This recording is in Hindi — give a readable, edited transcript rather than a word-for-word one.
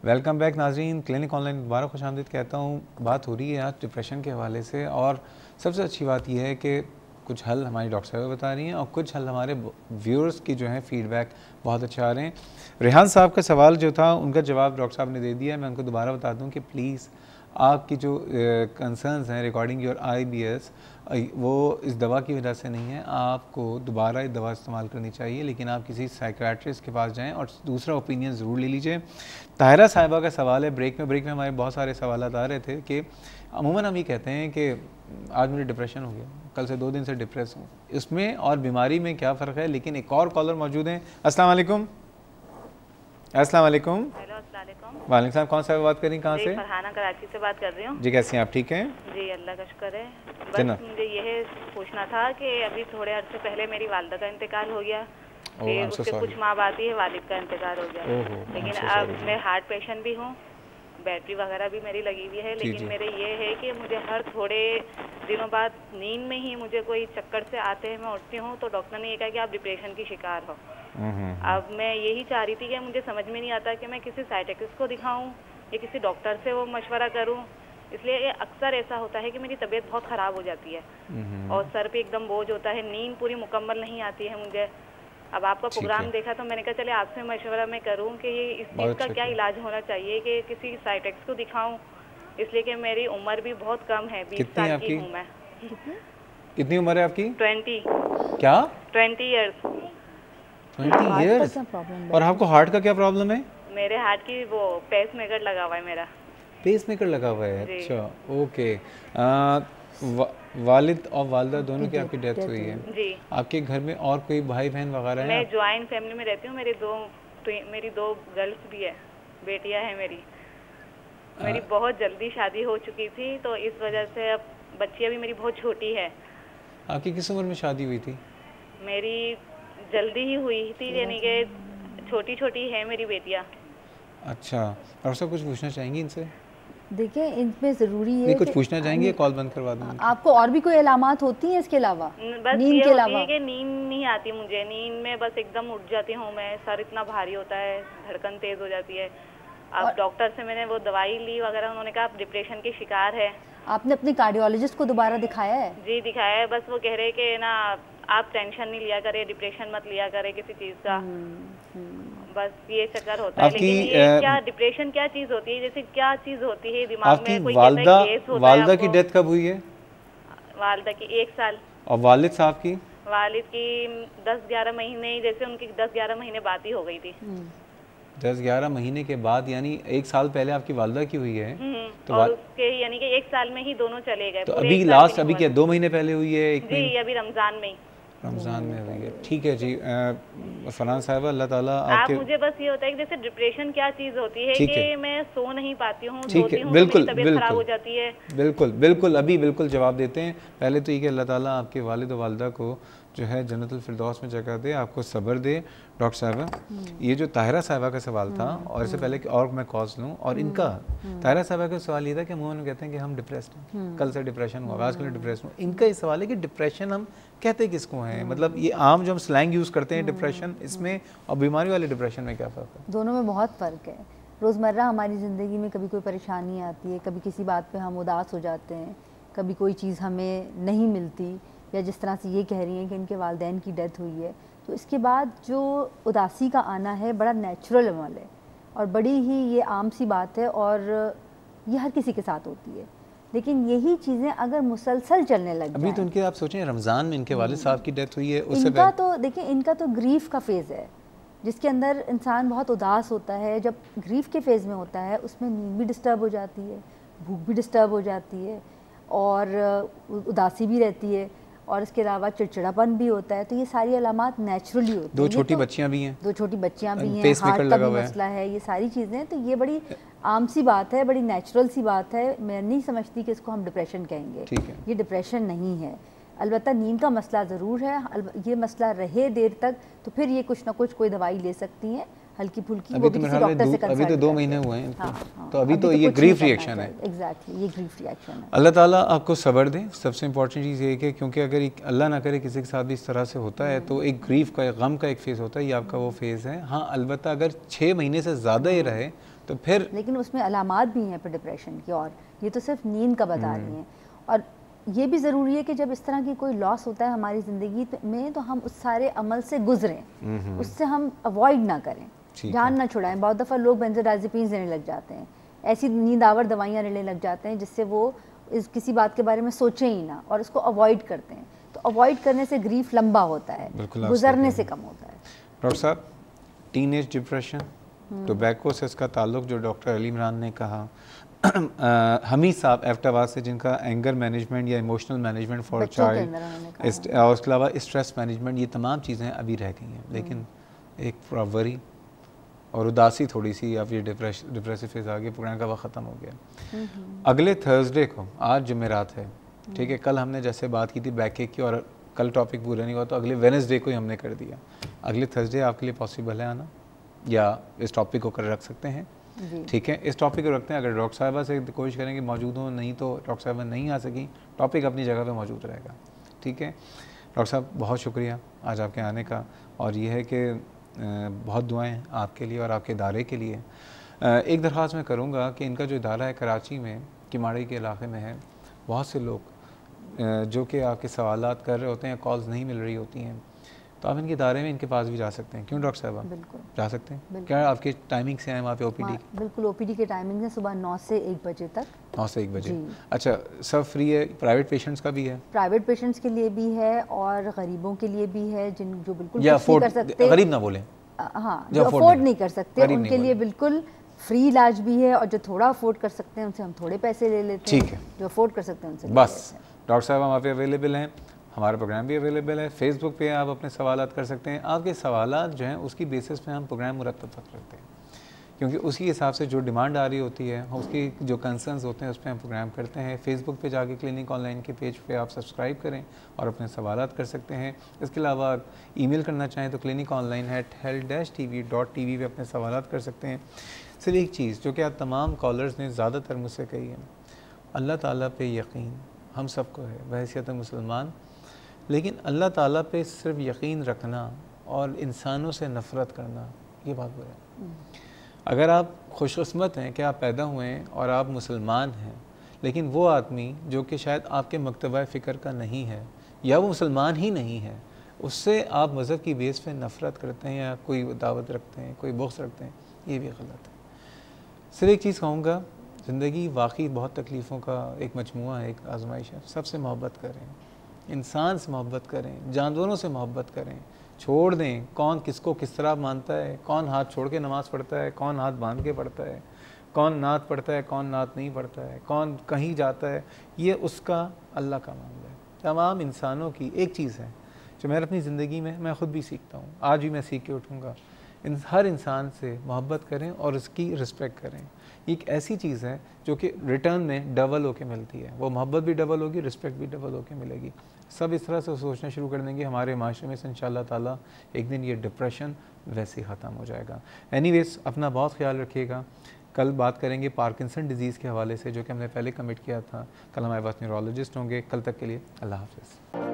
वेलकम बैक नाजरीन, क्लिनिक ऑनलाइन दोबारा खुशामदीद कहता हूँ। बात हो रही है आज डिप्रेशन के हवाले से, और सबसे अच्छी बात यह है कि कुछ हल हमारी डॉक्टर साहब बता रही हैं और कुछ हल हमारे व्यूअर्स की जो है फीडबैक बहुत अच्छा आ रहे हैं। रेहान साहब का सवाल जो था उनका जवाब डॉक्टर साहब ने दे दिया है। मैं उनको दोबारा बता दूं कि प्लीज़ आपकी जो कंसर्न्स हैं रिकॉर्डिंग योर IBS, वो इस दवा की वजह से नहीं है। आपको दोबारा ये दवा इस्तेमाल करनी चाहिए, लेकिन आप किसी साइकियाट्रिस्ट के पास जाएं और दूसरा ओपिनियन ज़रूर ले लीजिए। ताहिरा साहिबा का सवाल है, ब्रेक में हमारे बहुत सारे सवाल आ रहे थे कि अमूमन हम ये कहते हैं कि आज मुझे डिप्रेशन हो गया, कल से 2 दिन से डिप्रेस हूँ। इसमें और बीमारी में क्या फ़र्क है? लेकिन एक और कॉलर मौजूद हैं। अस्सलाम वालेकुम। अस्सलाम वालेकुम। हेलो, अस्सलाम वालेकुम। वालेकुम सलाम। कौन सा बात करें, कहाँ से? फरहाना कराची से बात कर रही हूँ जी। कैसी हैं आप? ठीक हैं जी, अल्लाह का शुक्र है। बस मुझे यह पूछना था कि अभी थोड़े अर्से पहले मेरी वालदा का इंतकाल हो गया, फिर उसके कुछ माह बाद ही वालिद का इंतकाल हो गया। लेकिन अब मैं हार्ट पेशेंट भी हूँ, बैटरी वगैरह भी मेरी लगी हुई है। लेकिन मेरे ये है कि मुझे हर थोड़े दिनों बाद नींद में ही मुझे कोई चक्कर से आते हैं, मैं उठती हूँ तो डॉक्टर ने ये कहा कि आप डिप्रेशन की शिकार हो। अब मैं यही चाह रही थी कि मुझे समझ में नहीं आता कि मैं किसी साइकियाट्रिस्ट को दिखाऊं या किसी डॉक्टर से वो मशवरा करूं। इसलिए ये अक्सर ऐसा होता है कि मेरी तबीयत बहुत ख़राब हो जाती है और सर पे एकदम बोझ होता है, नींद पूरी मुकम्मल नहीं आती है मुझे। अब आपका प्रोग्राम देखा तो मैंने कहा चले आपसे मशवरा मैं करूं कि ये इस चीज़ का क्या इलाज होना चाहिए, कि किसी साइकियाट्रिस्ट को दिखाऊं। इसलिए कि मेरी उम्र भी बहुत कम है, 20 साल की हूँ मैं। कितनी उम्र है आपकी? 20। क्या? 20 ईयर्स। 20 ईयर्स। और आपको हार्ट का क्या प्रॉब्लम है? मेरे हार्ट की वो पेस मेकर लगा हुआ है मेरा। पेस मेकर लगा हुआ है? अच्छा, ओके। वालिद और वालदा दोनों की आपकी डेथ हुई है जी। आपके घर में और कोई भाई बहन वगैरह है? मैं ज्वाइंट फैमिली में रहती हूँ। मेरी दो गर्ल्स भी है, बेटियां हैं मेरी। मेरी बहुत जल्दी शादी हो चुकी थी, तो इस वजह से अब बच्चियां भी मेरी बहुत छोटी है। आपकी किस उम्र में शादी हुई थी? मेरी जल्दी ही हुई थी, यानी कि छोटी छोटी है मेरी बेटियां। अच्छा, और सब कुछ पूछना चाहेंगी इनसे? देखिए, इनमें ज़रूरी है कुछ पूछना चाहेंगे? कॉल बंद करवा दूँ? आपको और भी कोई अलामात होती हैं इसके अलावा? बस नींद के अलावा? कि नींद नहीं आती मुझे, नींद में बस एकदम उठ जाती हूँ मैं, सर इतना भारी होता है, धड़कन तेज हो जाती है। अब डॉक्टर से मैंने वो दवाई ली वगैरह, उन्होंने कहा आप डिप्रेशन की शिकार है। आपने अपने कार्डियोलॉजिस्ट को दोबारा दिखाया है? जी दिखाया है, बस वो कह रहे कि ना आप टेंशन नहीं लिया करे, डिप्रेशन मत लिया करे किसी चीज़ का। बस ये चक्कर होता है। लेकिन ये क्या डिप्रेशन क्या चीज़ होती है, जैसे क्या चीज़ होती है दिमाग में? कोई कहता है केस होता है। वालदा की डेथ कब हुई है? वालदा की 1 साल। और वालिद साहब की? वालिद की 10-11 महीने, जैसे उनकी 10-11 महीने बाद ही हो गई थी। 10-11 महीने के बाद, यानी 1 साल पहले आपकी वालदा की हुई है। तो और उसके यानी कि 1 साल में ही दोनों चले गए। तो अभी लास्ट अभी क्या 2 महीने पहले हुई है? जी, अभी रमजान में। रमज़ान में हुई है। ठीक है जी। फरहान साहब, अल्लाह ताला आपके मुझे बस ये होता है कि जैसे डिप्रेशन क्या चीज़ होती है कि मैं सो नहीं पाती हूँ, ठीक है, बिल्कुल तबीयत खराब हो जाती है। बिल्कुल बिल्कुल, अभी बिल्कुल जवाब देते हैं। पहले तो ये कि अल्लाह ताला आपके वालिद और वालदा को जो है जन्नतुल फिरदौस में जगह दे, आपको सब्र दे। डॉक्टर साहब, ये जो ताहिरा साहिबा का सवाल था, और इससे पहले कि और मैं कॉल्स लूँ, और इनका ताहिरा साहिबा का सवाल ये था कि मुँह में कहते हैं कि हम डिप्रेस्ड हैं, कल से डिप्रेशन हुआ, आज कल डिप्रेशन हुआ। इनका ये सवाल है कि डिप्रेशन हम कहते किसको हैं? मतलब ये आम जो हम स्लैंग यूज़ करते हैं डिप्रेशन, इसमें और बीमारी वाले डिप्रेशन में क्या फ़र्क है? दोनों में बहुत फ़र्क है। रोज़मर्रा हमारी ज़िंदगी में कभी कोई परेशानी आती है, कभी किसी बात पे हम उदास हो जाते हैं, कभी कोई चीज़ हमें नहीं मिलती, या जिस तरह से ये कह रही हैं कि इनके वालिदैन की डेथ हुई है, तो इसके बाद जो उदासी का आना है बड़ा नेचुरल अमल है और बड़ी ही ये आम सी बात है, और ये हर किसी के साथ होती है। लेकिन यही चीज़ें अगर मुसलसल चलने लग अभी तो उनके आप सोचें रमज़ान में इनके वालिद साहब की डेथ हुई है, उससे इनका तो देखिए, इनका तो ग्रीफ का फेज़ है जिसके अंदर इंसान बहुत उदास होता है। जब ग्रीफ के फेज़ में होता है उसमें नींद भी डिस्टर्ब हो जाती है, भूख भी डिस्टर्ब हो जाती है, और उदासी भी रहती है, और इसके अलावा चिड़चिड़ापन भी होता है। तो ये सारी अलामात नेचुरली होती है। 2 छोटी बच्चियां भी हैं, 2 छोटी बच्चियां भी हैं, हार्ट का भी मसला है, ये सारी चीज़ें। तो ये बड़ी आम सी बात है, बड़ी नेचुरल सी बात है। मैं नहीं समझती कि इसको हम डिप्रेशन कहेंगे। ये डिप्रेशन नहीं है। अलबत्ता नींद का मसला ज़रूर है। ये मसला रहे देर तक तो फिर ये कुछ ना कुछ कोई दवाई ले सकती हैं, हल्की फुल्की। अभी तो मेरे डॉक्टर से अभी तो 2 महीने हुए हैं। हाँ, तो अभी तो ये ग्रीफ रिएक्शन है। एग्जैक्टली, ये ग्रीफ रिएक्शन है। अल्लाह ताला आपको सब्र दे। सबसे इम्पोर्टेंट चीज़ ये है कि क्योंकि अगर अल्लाह ना करे किसी के साथ भी इस तरह से होता है तो एक ग्रीफ का, एक गम का एक फेज़ होता है, ये आपका वो फेज़ है। हाँ, अलबत्ता अगर 6 महीने से ज़्यादा ही रहे तो फिर लेकिन उसमें अलामात भी हैं फिर डिप्रेशन की, और ये तो सिर्फ नींद का बता रही हैं। और ये भी ज़रूरी है कि जब इस तरह की कोई लॉस होता है हमारी ज़िंदगी में तो हम उस सारे अमल से गुजरें, उससे हम अवॉइड ना करें, जान ना छुड़ाएं। बहुत दफ़ा लोग बेंजोडाइज़ेपिन्स लेने लग जाते हैं, ऐसी नींद आवर दवाइयाँ लेने लग जाते हैं जिससे वो किसी बात के बारे में सोचें ही ना और उसको अवॉइड करते हैं। तो अवॉइड करने से ग्रीफ लंबा होता है, गुजरने से कम होता है। डॉक्टर साहब, टीनेज डिप्रेशन, टोबैको से इसका ताल्लुक जो डॉक्टर अली इमरान ने कहा, हमीद साहब एफ्टाबाद से जिनका एंगर मैनेजमेंट या इमोशनल मैनेजमेंट फॉर चाइल्ड और उसके अलावा स्ट्रेस मैनेजमेंट, ये तमाम चीज़ें अभी रह गई हैं। लेकिन एक वरी और उदासी थोड़ी सी या फिर डिप्रेसिव फेज आ गया, प्रोग्राम का वक्त ख़त्म हो गया। अगले थर्सडे को, आज जुमेरात है, ठीक है, कल हमने जैसे बात की थी बैकएक की और कल टॉपिक पूरा नहीं हुआ तो अगले वेडनेसडे को ही हमने कर दिया। अगले थर्सडे आपके लिए पॉसिबल है आना, या इस टॉपिक को कर रख सकते हैं? ठीक है, इस टॉपिक को रखते हैं। अगर डॉक्टर साहिबा से कोशिश करेंगे मौजूद हो, नहीं तो डॉक्टर साहिबा नहीं आ सकी, टॉपिक अपनी जगह पे मौजूद रहेगा। ठीक है डॉक्टर साहब, बहुत शुक्रिया आज आपके आने का, और ये है कि बहुत दुआएं आपके लिए और आपके इदारे के लिए। एक दरख्वास्त मैं करूँगा कि इनका जो इदारा है कराची में किमाड़ी के इलाके में है, बहुत से लोग जो कि आपके सवालात कर रहे होते हैं, कॉल्स नहीं मिल रही होती हैं, तो आप इनके इदारे में इनके पास भी जा सकते हैं। क्यों डॉक्टर साहब? बिल्कुल जा सकते हैं। क्या आपकी टाइमिंग से हैं वहाँ पे ओपीडी? बिल्कुल, ओपीडी के टाइमिंग है सुबह 9 से 1 बजे तक। 9 से 1 बजे। अच्छा, सब फ्री है? प्राइवेट पेशेंट्स का भी है? प्राइवेट पेशेंट्स के लिए भी है और गरीबों के लिए भी है, जिन जो बिल्कुल कुछ नहीं कर सकते। गरीब ना बोलें, हाँ, जो अफोर्ड नहीं कर सकते उनके लिए बिल्कुल फ्री इलाज भी है, और जो थोड़ा अफोर्ड कर सकते हैं उनसे हम थोड़े पैसे ले लेते हैं। ठीक है, जो अफोर्ड कर सकते हैं उनसे बस। डॉक्टर साहब हम वहाँ पे अवेलेबल हैं, हमारा प्रोग्राम भी अवेलेबल है। फेसबुक पे आप अपने सवालात कर सकते हैं। आपके सवालात जो हैं उसकी बेसिस पे हम प्रोग्राम मुरतब करते हैं, क्योंकि उसी हिसाब से जो डिमांड आ रही होती है, उसकी जो कंसर्न्स होते हैं उस पर हम प्रोग्राम करते हैं। फेसबुक पे जाके क्लिनिक ऑनलाइन के पेज पे आप सब्सक्राइब करें और अपने सवालात कर सकते हैं। इसके अलावा ईमेल करना चाहें तो cliniconline@health-tv.tv पे अपने सवालात कर सकते हैं। सिर्फ एक चीज़ जो कि आप तमाम कॉलर्स ने ज़्यादातर मुझसे कही है, अल्लाह ताला पे यकीन हम सबको है बहैसियत मुसलमान, लेकिन अल्लाह ताला पे सिर्फ यकीन रखना और इंसानों से नफ़रत करना, ये बात बुरा है। अगर आप खुशकिस्मत हैं कि आप पैदा हुए हैं और आप मुसलमान हैं, लेकिन वो आदमी जो कि शायद आपके मकतबा फ़िक्र का नहीं है या वो मुसलमान ही नहीं है, उससे आप मज़हब की बेस पे नफ़रत करते हैं या कोई दावत रखते हैं, कोई बुग़्ज़ रखते हैं, ये भी गलत है। सिर्फ एक चीज़ कहूँगा, ज़िंदगी वाकई बहुत तकलीफ़ों का एक मजमूआ है, एक आजमाइश है। सबसे मोहब्बत करें, इंसान से मोहब्बत करें, जानवरों से मोहब्बत करें, छोड़ दें कौन किसको किस तरह मानता है, कौन हाथ छोड़ के नमाज़ पढ़ता है, कौन हाथ बांध के पढ़ता है, कौन नात पढ़ता है, कौन नात नहीं पढ़ता है, कौन कहीं जाता है, ये उसका अल्लाह का मामला है। तमाम इंसानों की एक चीज़ है जो मैं अपनी ज़िंदगी में मैं ख़ुद भी सीखता हूँ, आज भी मैं सीख के उठूँगा, हर इंसान से मोहब्बत करें और उसकी रिस्पेक्ट करें। एक ऐसी चीज़ है जो कि रिटर्न में डबल होके मिलती है, वो मोहब्बत भी डबल होगी, रिस्पेक्ट भी डबल होके मिलेगी। सब इस तरह से सोचना शुरू कर देंगे, हमारे माशरे में से इंशाअल्लाह ताला एक दिन ये डिप्रेशन वैसे ही ख़त्म हो जाएगा। एनीवेज़, अपना बहुत ख्याल रखिएगा। कल बात करेंगे पार्किंसन डिज़ीज़ के हवाले से, जो कि हमने पहले कमिट किया था। कल हमारे पास न्यूरोलॉजिस्ट होंगे। कल तक के लिए अल्लाह हाफ़िज़।